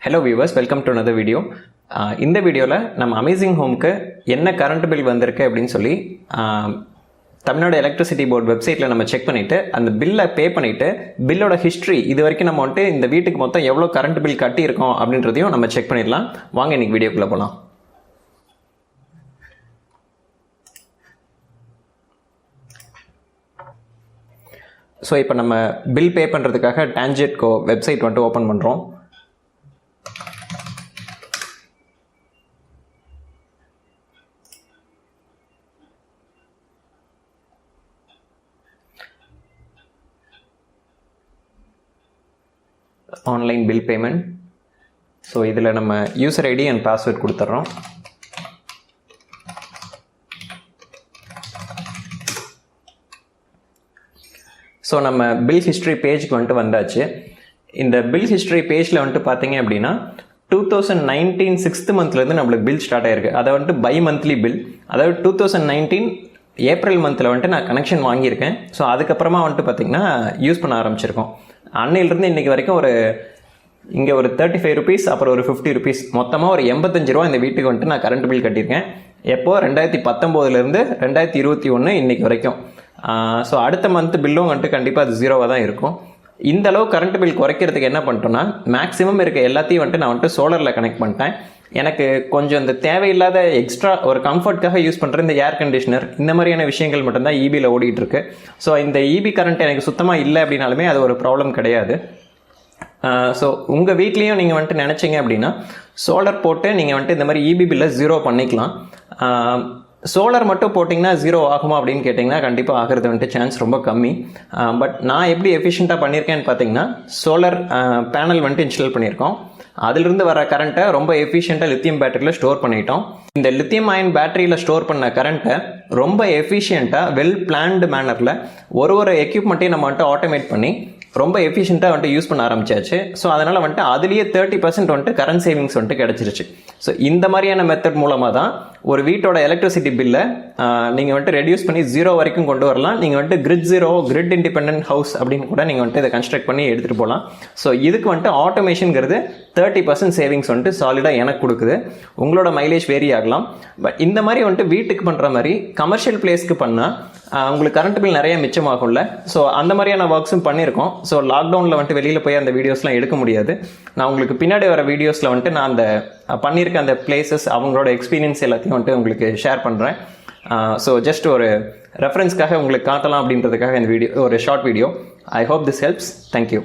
Hello viewers, welcome to another video. இந்த வீடியோவில் நம்ம அமேசிங் ஹோம்க்கு என்ன கரண்ட் பில் வந்திருக்கு அப்படின்னு சொல்லி தமிழ்நாடு எலக்ட்ரிசிட்டி போர்டு வெப்சைட்டில் நம்ம செக் பண்ணிவிட்டு அந்த பில்லை பே பண்ணிவிட்டு பில்லோட ஹிஸ்ட்ரி இது வரைக்கும் நம்ம வந்துட்டு இந்த வீட்டுக்கு மொத்தம் எவ்வளோ கரண்ட் பில் கட்டியிருக்கோம் அப்படின்றதையும் நம்ம செக் பண்ணிடலாம். வாங்க இன்றைக்கி வீடியோக்குள்ளே போகலாம். ஸோ இப்போ நம்ம பில் பே பண்ணுறதுக்காக டான்ஜெட்கோ வெப்சைட் வந்துட்டு ஓப்பன் பண்ணுறோம். Online bill payment. ஸோ இதில் நம்ம யூசர் ஐடி அண்ட் பாஸ்வேர்ட் கொடுத்துட்றோம். ஸோ நம்ம பில் ஹிஸ்ட்ரி பேஜுக்கு வந்துட்டு வந்தாச்சு. இந்த பில் ஹிஸ்ட்ரி பேஜில் வந்துட்டு பார்த்தீங்க அப்படின்னா 2019 6th மந்த்லேருந்து நம்மளுக்கு பில் ஸ்டார்ட் ஆகிருக்கு. அதை வந்துட்டு பை மந்த்லி பில், அதாவது 2019 ஏப்ரல் மந்தில் வந்துட்டு நான் கனெக்ஷன் வாங்கியிருக்கேன். ஸோ அதுக்கப்புறமா வந்துட்டு பார்த்திங்கன்னா யூஸ் பண்ண ஆரம்பிச்சிருக்கோம். அன்னையிலிருந்து இன்றைக்கி வரைக்கும் இங்கே ஒரு 35 ருபீஸ், அப்புறம் ஒரு 50 ருபீஸ், மொத்தமாக ஒரு 85 ரூபா இந்த வீட்டுக்கு வந்துட்டு நான் கரண்ட் பில் கட்டியிருக்கேன். எப்போது 2019 2021 இன்றைக்கி வரைக்கும். ஸோ அடுத்த மந்த் பில்லும் வந்துட்டு கண்டிப்பாக அது 0வாக தான் இருக்கும். இந்த அளவு கரண்ட் பில் குறைக்கிறதுக்கு என்ன பண்ணிட்டோன்னா, மேக்ஸிமம் இருக்க எல்லாத்தையும் வந்துட்டு நான் வந்துட்டு சோலரில் கனெக்ட் பண்ணிட்டேன். எனக்கு கொஞ்சம் இந்த தேவையில்லாத எக்ஸ்ட்ரா ஒரு கம்ஃபர்ட்காக யூஸ் பண்ணுற இந்த ஏர் கண்டிஷனர் இந்த மாதிரியான விஷயங்கள் மட்டும்தான் இபியில் ஓடிட்டு இருக்கு. ஸோ இந்த இபி கரண்ட் எனக்கு சுத்தமாக இல்லை அப்படின்னாலுமே அது ஒரு ப்ராப்ளம் கிடையாது. ஸோ உங்கள் வீட்லேயும் நீங்கள் வந்துட்டு நினச்சிங்க அப்படின்னா சோலார் போட்டு நீங்கள் வந்துட்டு இந்த மாதிரி இபி பில்லை 0 பண்ணிக்கலாம். சோலார் மட்டும் போட்டிங்கன்னா 0 ஆகுமா அப்படின்னு கேட்டிங்கன்னா கண்டிப்பாக ஆகிறது வந்துட்டு சான்ஸ் ரொம்ப கம்மி. பட் நான் எப்படி எஃபிஷியண்ட்டாக பண்ணியிருக்கேன்னு பார்த்தீங்கன்னா, சோலார் பேனல் வந்துட்டு இன்ஸ்டால் பண்ணியிருக்கோம். அதிலிருந்து வர கரண்ட்டை ரொம்ப எஃபிஷியண்ட்டாக லித்தியம் பேட்டரியில் ஸ்டோர் பண்ணிட்டோம். இந்த லித்தியம் அயன் பேட்டரியில் ஸ்டோர் பண்ண கரண்ட்டை ரொம்ப எஃபிஷியண்ட்டாக வெல் பிளான்டு மேனரில் ஒரு எக்யூப்மெண்ட்டையும் நம்ம வந்துட்டு ஆட்டோமேட் பண்ணி ரொம்ப எஃபிஷியண்ட்டாக வந்துட்டு யூஸ் பண்ண ஆரம்பிச்சாச்சு. ஸோ அதனால் வந்துட்டு அதுலேயே 30% வந்துட்டு கரண்ட் சேவிங்ஸ் வந்துட்டு கிடச்சிருச்சு. ஸோ இந்த மாதிரியான மெத்தட் மூலமாக தான் ஒரு வீட்டோட எலக்ட்ரிசிட்டி பில்லை நீங்கள் வந்துட்டு ரெடியூஸ் பண்ணி 0 வரைக்கும் கொண்டு வரலாம். நீங்கள் வந்துட்டு கிரிட் இண்டிபெண்டன்ட் ஹவுஸ் அப்படின்னு கூட நீங்கள் வந்துட்டு இதை கன்ஸ்ட்ரக்ட் பண்ணி எடுத்துகிட்டு போகலாம். ஸோ இதுக்கு வந்துட்டு ஆட்டோமேஷனுங்கிறது 30% சேவிங்ஸ் வந்துட்டு சாலிடாக எனக்கு கொடுக்குது. உங்களோட மைலேஜ் வேரி ஆகலாம். பட் இந்த மாதிரி வந்துட்டு வீட்டுக்கு பண்ணுற மாதிரி கமர்ஷியல் பிளேஸ்க்கு பண்ணால் உங்களுக்கு கரண்ட் பில் நிறைய மிச்சமாகும்ல. ஸோ அந்த மாதிரியான ஒர்க்ஸும் பண்ணியிருக்கோம். ஸோ லாக்டவுனில் வந்துட்டு வெளியில் போய் அந்த வீடியோஸ்லாம் எடுக்க முடியாது. நான் உங்களுக்கு பின்னாடி வர வீடியோஸில் வந்துட்டு நான் அந்த பண்ணியிருக்க அந்த பிளேசஸ் அவங்களோட எக்ஸ்பீரியன்ஸ் எல்லாத்தையும் வந்துட்டு உங்களுக்கு ஷேர் பண்ணுறேன். ஸோ ஜஸ்ட் ஒரு ரெஃபரன்ஸ்க்காக உங்களுக்கு காட்டலாம் அப்படின்றதுக்காக இந்த வீடியோ, ஒரு short video. I hope this helps. Thank you.